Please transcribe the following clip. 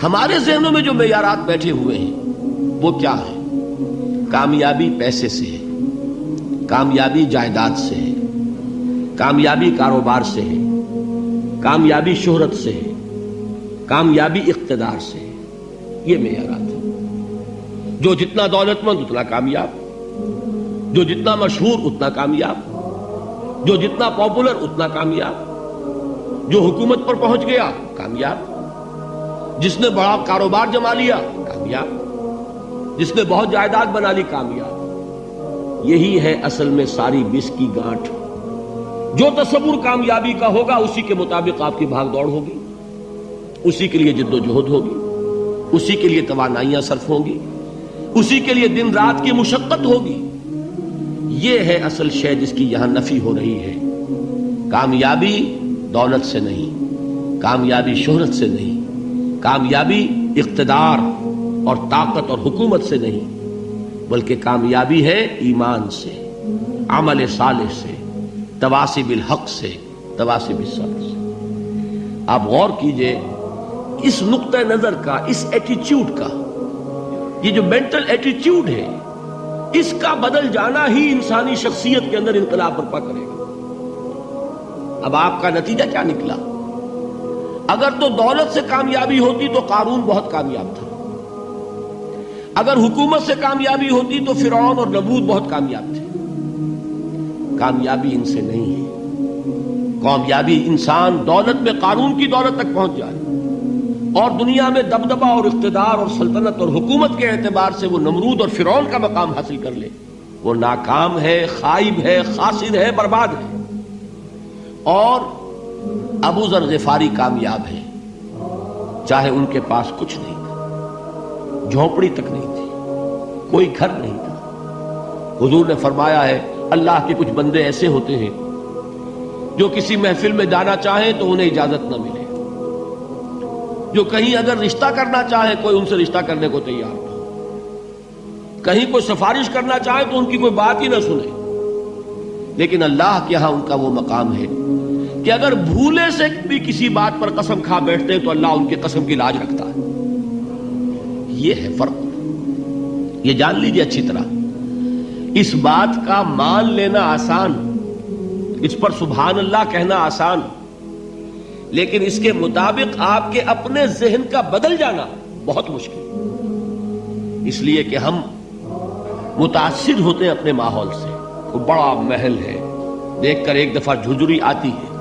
ہمارے ذہنوں میں جو معیارات بیٹھے ہوئے ہیں وہ کیا ہے؟ کامیابی پیسے سے ہے، کامیابی جائیداد سے ہے، کامیابی کاروبار سے ہے، کامیابی شہرت سے ہے، کامیابی اقتدار سے ہے. یہ معیارات ہیں. جو جتنا دولت مند اتنا کامیاب، جو جتنا مشہور اتنا کامیاب، جو جتنا پاپولر اتنا کامیاب، جو حکومت پر پہنچ گیا کامیاب، جس نے بڑا کاروبار جما لیا کامیاب، جس نے بہت جائیداد بنا لی کامیاب. یہی ہے اصل میں ساری بس کی گانٹھ. جو تصور کامیابی کا ہوگا اسی کے مطابق آپ کی بھاگ دوڑ ہوگی، اسی کے لیے جد و جہد ہوگی، اسی کے لیے توانائیاں صرف ہوں گی، اسی کے لیے دن رات کی مشقت ہوگی. یہ ہے اصل شے جس کی یہاں نفی ہو رہی ہے. کامیابی دولت سے نہیں، کامیابی شہرت سے نہیں، کامیابی اقتدار اور طاقت اور حکومت سے نہیں، بلکہ کامیابی ہے ایمان سے، عمل صالح سے، تواصی بالحق سے، تواصی بالصبر سے. آپ غور کیجئے اس نقطہ نظر کا، اس ایٹیچیوڈ کا، یہ جو مینٹل ایٹیچیوڈ ہے، اس کا بدل جانا ہی انسانی شخصیت کے اندر انقلاب برپا کرے گا. اب آپ کا نتیجہ کیا نکلا؟ اگر تو دولت سے کامیابی ہوتی تو قارون بہت کامیاب تھا، اگر حکومت سے کامیابی ہوتی تو فرعون اور نمرود بہت کامیاب تھے. کامیابی ان سے نہیں ہے. کامیابی انسان دولت میں قارون کی دولت تک پہنچ جائے اور دنیا میں دبدبہ اور اقتدار اور سلطنت اور حکومت کے اعتبار سے وہ نمرود اور فرعون کا مقام حاصل کر لے، وہ ناکام ہے، خائب ہے، خاسر ہے، برباد ہے. اور ابو ذر غفاری کامیاب ہے، چاہے ان کے پاس کچھ نہیں تھا، جھونپڑی تک نہیں تھی، کوئی گھر نہیں تھا. حضور نے فرمایا ہے اللہ کے کچھ بندے ایسے ہوتے ہیں جو کسی محفل میں جانا چاہیں تو انہیں اجازت نہ ملے، جو کہیں اگر رشتہ کرنا چاہے کوئی ان سے رشتہ کرنے کو تیار نہ، کہیں کوئی سفارش کرنا چاہے تو ان کی کوئی بات ہی نہ سنے. لیکن اللہ کے ہاں ان کا وہ مقام ہے کہ اگر بھولے سے بھی کسی بات پر قسم کھا بیٹھتے ہیں تو اللہ ان کی قسم کی لاج رکھتا ہے. یہ ہے فرق. یہ جان لیجیے اچھی طرح. اس بات کا مان لینا آسان، اس پر سبحان اللہ کہنا آسان، لیکن اس کے مطابق آپ کے اپنے ذہن کا بدل جانا بہت مشکل. اس لیے کہ ہم متاثر ہوتے ہیں اپنے ماحول سے. وہ بڑا محل ہے، دیکھ کر ایک دفعہ جھرجھری آتی ہے،